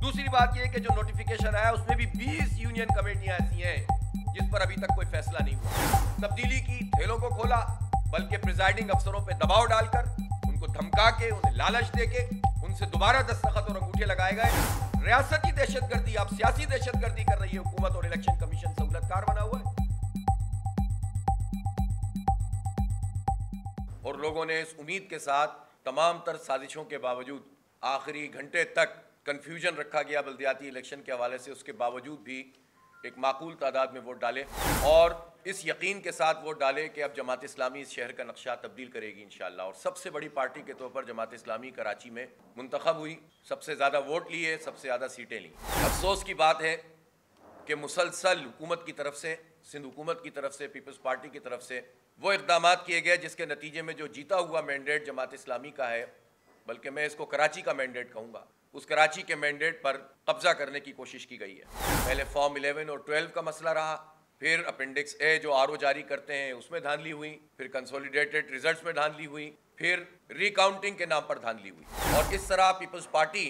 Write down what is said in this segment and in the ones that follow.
दूसरी बात यह कि जो नोटिफिकेशन आया उसमें भी 20 यूनियन कमेटियां ऐसी हैं जिस पर अभी तक कोई फैसला नहीं हुआ। तब्दीली की थैलों को खोला, बल्कि प्रिजाइडिंग अफसरों पर दबाव डालकर, उनको धमका के, उन्हें लालच देके उनसे दोबारा दस्तखत और अंगूठे लगाए गए। रियासती दहशतगर्दी, आप सियासी दहशतगर्दी कर रही है हुकूमत, और इलेक्शन कमीशन सहूलतकार बना हुआ है। और लोगों ने इस उम्मीद के साथ तमाम तर साजिशों के बावजूद आखिरी घंटे तक कंफ्यूजन रखा गया बल्दियाती इलेक्शन के हवाले से, उसके बावजूद भी एक माकूल तादाद में वोट डाले और इस यकीन के साथ वोट डाले कि अब जमात इस्लामी इस शहर का नक्शा तब्दील करेगी इंशाअल्लाह। और सबसे बड़ी पार्टी के तौर पर जमात इस्लामी कराची में मुंतखब हुई, सबसे ज़्यादा वोट लिए, सबसे ज़्यादा सीटें ली। अफसोस की बात है कि मुसलसल हुकूमत की तरफ से, सिंध हुकूमत की तरफ से, पीपल्स पार्टी की तरफ से वो इक़दाम किए गए जिसके नतीजे में जो जीता हुआ मैंडेट जमात इस्लामी का है, बल्कि मैं इसको कराची का मैंडेट कहूँगा, उस कराची के मैंडेट पर कब्जा करने की कोशिश की गई है। पहले फॉर्म 11 और 12 का मसला रहा, फिर अपेंडिक्स ए जो आरओ जारी करते हैं उसमें धांधली हुई, फिर कंसोलिडेटेड रिजल्ट्स में धांधली हुई, फिर रिकाउंटिंग के नाम पर धांधली हुई। और इस तरह पीपल्स पार्टी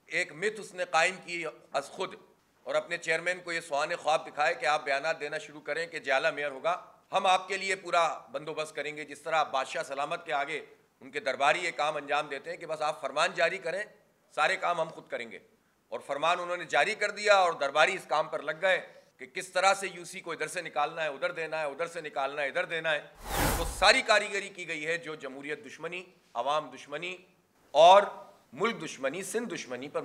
एक मिथ उसने कायम की अज खुद, और अपने चेयरमैन को ये सुहाने ख्वाब दिखाए कि आप बयानात देना शुरू करें कि जाला मेयर होगा, हम आपके लिए पूरा बंदोबस्त करेंगे। जिस तरह बादशाह सलामत के आगे उनके दरबारी ये काम अंजाम देते हैं कि बस आप फरमान जारी करें, सारे काम हम खुद करेंगे। और फरमान उन्होंने जारी कर दिया और दरबारी इस काम पर लग गए कि किस तरह से यूसी को इधर से निकालना है, उधर देना है, उधर से निकालना है, इधर देना है। वो सारी कारीगरी की गई है जो जमहूरियत दुश्मनी, अवाम दुश्मनी और मुल्क दुश्मनी, सिंध दुश्मनी पर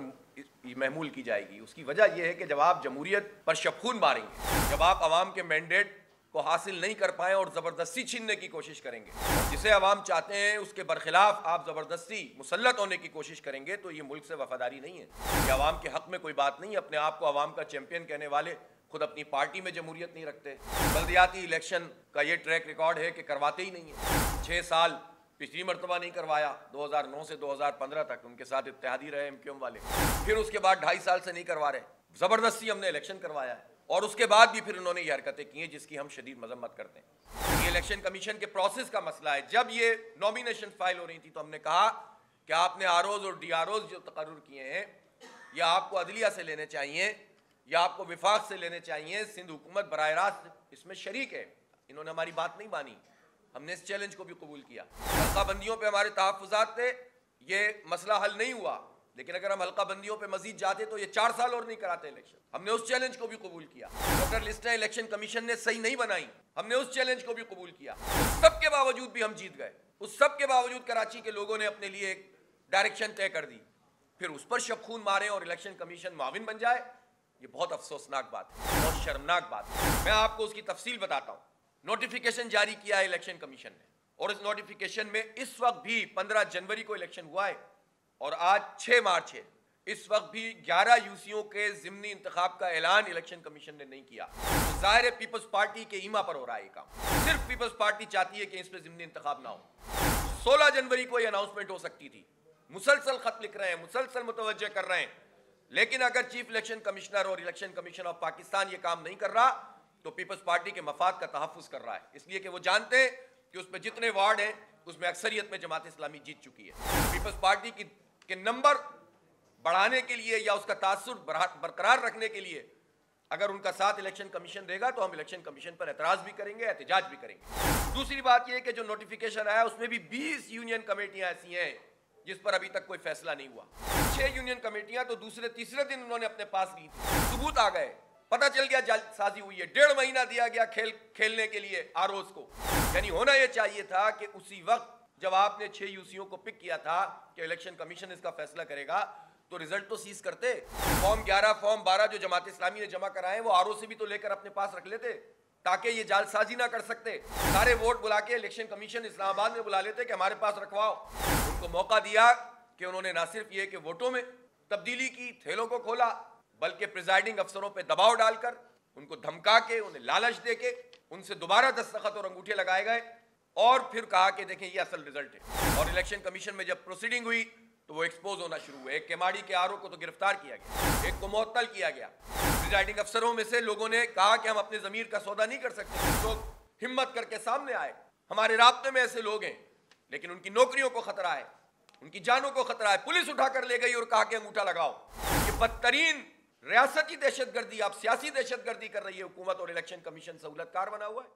महमूल की जाएगी। उसकी वजह यह है कि जब आप जमहूरियत पर शबखून मारेंगे, जब आप अवाम के मैंडेट को हासिल नहीं कर पाए और ज़बरदस्ती छीनने की कोशिश करेंगे, जिसे अवाम चाहते हैं उसके बरखिलाफ आप ज़बरदस्ती मुसल्लत होने की कोशिश करेंगे, तो ये मुल्क से वफादारी नहीं है, ये अवाम के हक़ में कोई बात नहीं है। अपने आप को अवाम का चैंपियन कहने वाले खुद अपनी पार्टी में जमहूरियत नहीं रखते। बल्दियाती इलेक्शन का ये ट्रैक रिकॉर्ड है कि करवाते ही नहीं है। 6 साल पिछली मरतबा नहीं करवाया, 2009 से 2015 तक उनके साथ इत्तेहादी रहे एमक्यूएम वाले, फिर उसके बाद 2.5 साल से नहीं करवा रहे, ज़बरदस्ती हमने इलेक्शन करवाया है। और उसके बाद भी फिर उन्होंने ये हरकतें की हैं जिसकी हम शदीद मजम्मत करते हैं। ये इलेक्शन कमीशन के प्रोसेस का मसला है। जब ये नॉमिनेशन फाइल हो रही थी तो हमने कहा कि आपने आरओज और डीआरओज जो तकर्रुर किए हैं, या आपको अदलिया से लेने चाहिए या आपको विफाक से लेने चाहिए। सिंध हुकूमत बराह रास्त इसमें शरीक है। इन्होंने हमारी बात नहीं मानी, हमने इस चैलेंज को भी कबूल किया। हल्का बंदियों पर हमारे तहफ़्फ़ुज़ात थे, ये मसला हल नहीं हुआ, लेकिन अगर हम हल्का बंदियों पे मजीद जाते तो ये 4 साल और नहीं कराते इलेक्शन। हमने उस चैलेंज को भी कबूल किया। डॉक्टर लिस्टें इलेक्शन कमीशन ने सही नहीं बनाई, हमने उस चैलेंज को भी कबूल किया। उस सब के बावजूद भी हम जीत गए। उस सब के बावजूद कराची के लोगों ने अपने लिए एक डायरेक्शन तय कर दी, फिर उस पर शबखून मारे और इलेक्शन कमीशन मुआविन बन जाए, ये बहुत अफसोसनाक बात है, बहुत शर्मनाक बात है। मैं आपको उसकी तफसील बताता हूँ। नोटिफिकेशन जारी किया है इलेक्शन कमीशन ने, और इस नोटिफिकेशन में इस वक्त भी 15 जनवरी को इलेक्शन हुआ है और आज 6 मार्च है, इस वक्त भी 11 यूसीओ के ज़िमनी इंतखाब का ऐलान इलेक्शन कमीशन ने नहीं किया। तो ज़ाहिर है पीपल्स पार्टी के ईमा पर हो रहा है ये काम। सिर्फ पीपल्स पार्टी चाहती है कि इस पर ज़िमनी इंतखाब ना हो। 16 जनवरी को ये अनाउंसमेंट हो सकती थी। मुसलसल खत लिख रहे हैं, मुसलसल मुतवज्जे कर रहे हैं, लेकिन अगर चीफ इलेक्शन कमिश्नर और इलेक्शन कमीशन ऑफ पाकिस्तान ये काम नहीं कर रहा तो पीपल्स पार्टी के मफाद का तहफ़्फ़ुज़ कर रहा है, इसलिए कि वो जानते हैं कि उसमें जितने वार्ड हैं उसमें अक्सरियत में जमात इस्लामी जीत चुकी है। पीपल्स पार्टी के नंबर बढ़ाने के लिए या उसका तासुर बरकरार रखने के लिए अगर उनका साथ इलेक्शन कमीशन देगा तो हम इलेक्शन कमीशन पर एतराज़ भी करेंगे, एहतजाज भी करेंगे। दूसरी बात यह कि जो नोटिफिकेशन आया उसमें भी 20 यूनियन कमेटियां ऐसी हैं जिस पर अभी तक कोई फैसला नहीं हुआ। 6 यूनियन कमेटियां तो दूसरे तीसरे दिन उन्होंने अपने पास ली थी, सबूत आ गए, पता चल गया जालसाजी हुई है। 1.5 महीना दिया गया खेलने के लिए आरओज को। यानी होना यह चाहिए था कि उसी वक्त जब आपने 6 यूसीओ को पिक किया था कि इलेक्शन कमीशन इसका फैसला करेगा, तो रिजल्ट तो सीज करते। फॉर्म 11, फॉर्म 12 जो जमात इस्लामी ने जमा कराए वो आरओ से भी तो लेकर अपने पास रख लेते ताकि ये जालसाजी ना कर सकते। सारे वोट बुला के इलेक्शन कमीशन इस्लामाबाद में बुला लेते कि हमारे पास रखवाओ। उनको मौका दिया कि उन्होंने ना सिर्फ ये कि वोटों में तब्दीली की, थैलों को खोला, बल्कि प्रिजाइडिंग अफसरों पर दबाव डालकर, उनको धमका के, उन्हें लालच दे के उनसे दोबारा दस्तखत और अंगूठे लगाए गए और फिर कहा कि देखें ये असल रिजल्ट है। और इलेक्शन कमीशन में जब प्रोसीडिंग हुई तो वो एक्सपोज होना शुरू हुए। एक केमाड़ी के आरओ को तो गिरफ्तार किया गया, एक को मुअत्तल किया गया। प्रिजाइडिंग अफसरों में से लोगों ने कहा कि हम अपने ज़मीर का सौदा नहीं कर सकते। लोग हिम्मत करके सामने आए, हमारे राब्ते में ऐसे लोग हैं, लेकिन उनकी नौकरियों को खतरा है, उनकी जानों को खतरा है। पुलिस उठाकर ले गई और कहा कि अंगूठा लगाओ। ये बदतरीन रियासती दहशतगर्दी, आप सियासी दहशतगर्दी कर रही है हुकूमत, और इलेक्शन कमीशन सहूलतकार बना हुआ है।